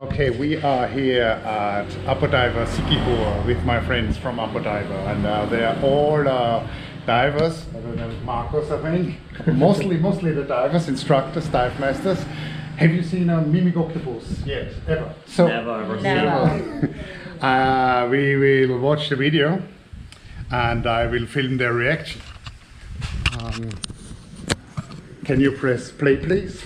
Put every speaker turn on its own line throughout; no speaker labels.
Okay, we are here at Apo Diver Siquijor with my friends from Apo Diver, and they are all divers. I don't know, Marcos, I think. mostly the divers, instructors, dive masters. Have you seen a mimic octopus? Yes, ever? So,
Never.
We will watch the video, and I will film their reaction. Can you press play, please?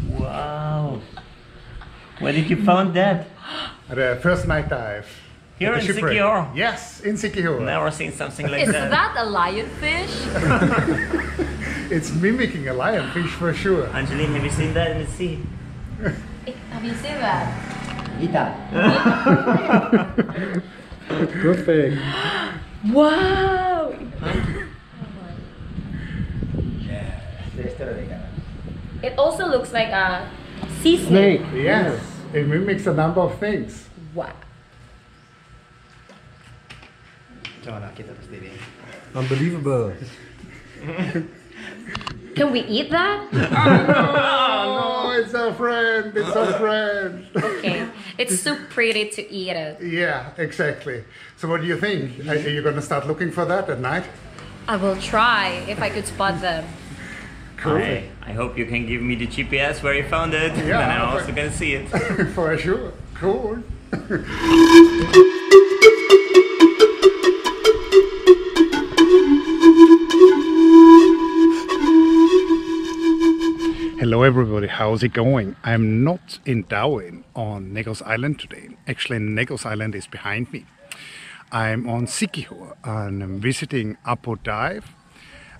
Wow. Where did you find that?
The first night dive.
Here in Siquijor?
Yes, in Siquijor.
Never seen something like
Is
that.
that a lionfish?
It's mimicking a lionfish for sure.
Angeline, have you seen that in the sea?
Have you seen that?
Perfect.
Wow! It also looks like a sea snake.
Yes, it mimics a number of things.
Wow.
Unbelievable.
Can we eat that?
Oh, it's a friend, it's a friend.
Okay, it's too pretty to eat it.
Yeah, exactly. So what do you think? Are you going to start looking for that at night?
I will try if I could spot them.
Cool.
I hope you can give me the GPS where you found it,
Yeah,
and I'm also gonna see it.
For sure. Cool. Hello everybody, how's it going? I'm not in Darwin on Negos Island today. Actually, Negos Island is behind me. I'm on Siquijor and I'm visiting Apo Dive,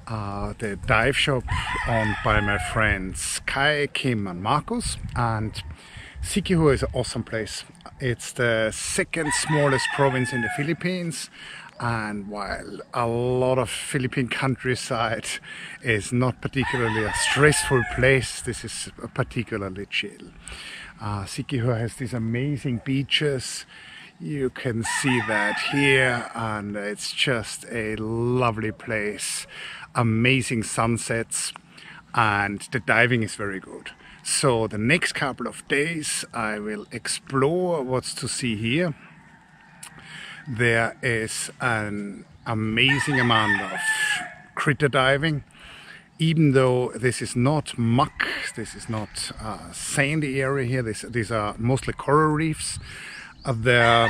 the dive shop owned by my friends Kai, Kim and Marcos. And Siquijor is an awesome place. It's the second smallest province in the Philippines, and while a lot of Philippine countryside is not particularly a stressful place, this is particularly chill. Siquijor has these amazing beaches. You can see that here, and it's just a lovely place. Amazing sunsets, and the diving is very good. So the next couple of days I will explore what's to see here. There is an amazing amount of critter diving. Even though this is not muck, this is not a sandy area here, these are mostly coral reefs. There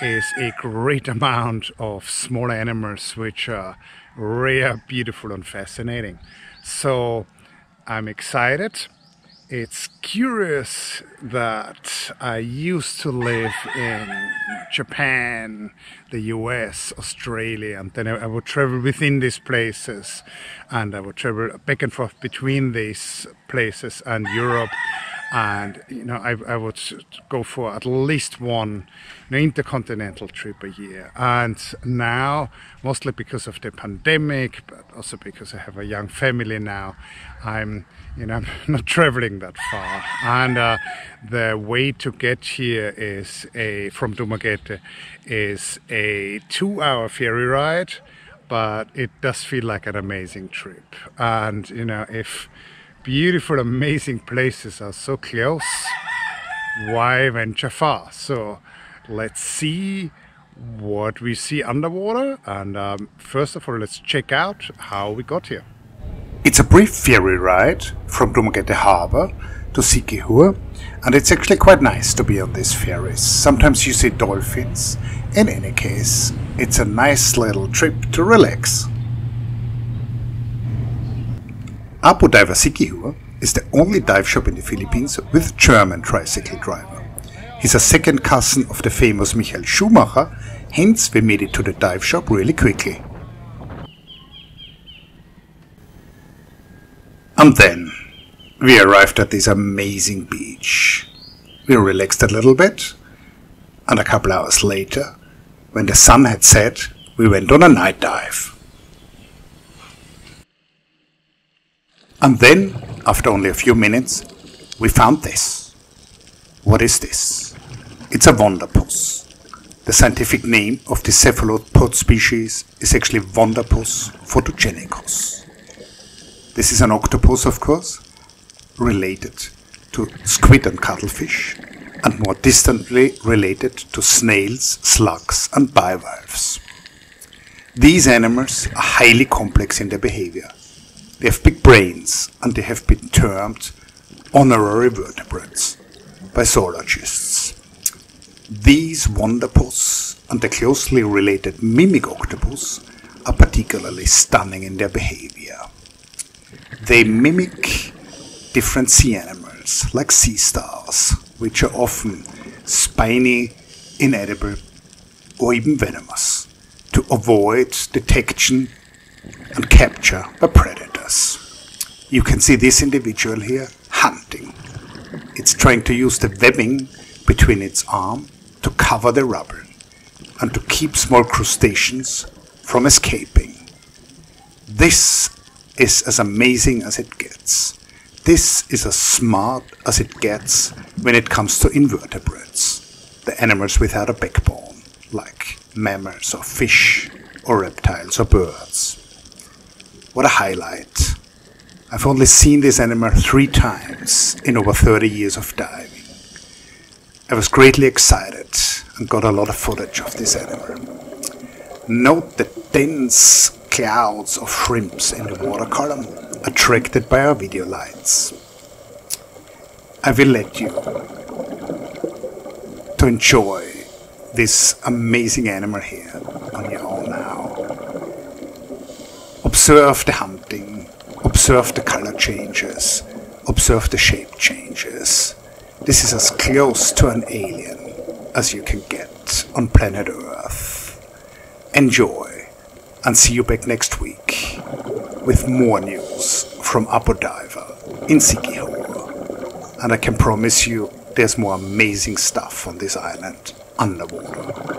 is a great amount of small animals which are rare, beautiful and fascinating. So I'm excited. It's curious that I used to live in Japan, the US, Australia, and then I would travel within these places, and I would travel back and forth between these places and Europe. And I would go for at least one intercontinental trip a year. And now, mostly because of the pandemic, but also because I have a young family now, I'm not traveling that far. And the way to get here is from Dumaguete is a 2-hour ferry ride, but it does feel like an amazing trip. And if beautiful, amazing places are so close, why venture far? So let's see what we see underwater, and first of all, let's check out how we got here. It's a brief ferry ride from Dumaguete Harbor to Siquijor, and it's actually quite nice to be on these ferries. Sometimes you see dolphins. In any case, it's a nice little trip to relax. Apo Diver Siquijor is the only dive shop in the Philippines with a German tricycle driver. He's a second cousin of the famous Michael Schumacher, hence we made it to the dive shop really quickly. And then we arrived at this amazing beach. We relaxed a little bit, and a couple hours later, when the sun had set, we went on a night dive. And then, after only a few minutes, we found this. What is this? It's a Wunderpus. The scientific name of the cephalopod species is actually Wunderpus photogenicus. This is an octopus, of course, related to squid and cuttlefish, and more distantly related to snails, slugs and bivalves. These animals are highly complex in their behavior. They have big brains, and they have been termed honorary vertebrates by zoologists. These Wunderpus and the closely related mimic octopus are particularly stunning in their behavior. They mimic different sea animals like sea stars, which are often spiny, inedible or even venomous, to avoid detection and capture by predators. You can see this individual here hunting. It's trying to use the webbing between its arm to cover the rubble and to keep small crustaceans from escaping. This is as amazing as it gets. This is as smart as it gets when it comes to invertebrates, the animals without a backbone, like mammals or fish or reptiles or birds. What a highlight. I've only seen this animal 3 times in over 30 years of diving. I was greatly excited and got a lot of footage of this animal. Note the dense clouds of shrimps in the water column attracted by our video lights. I will let you to enjoy this amazing animal here on your own now. Observe the hunting, observe the color changes, observe the shape changes. This is as close to an alien as you can get on planet Earth. Enjoy, and see you back next week with more news from Apo Diver in Siquijor. And I can promise you there's more amazing stuff on this island underwater.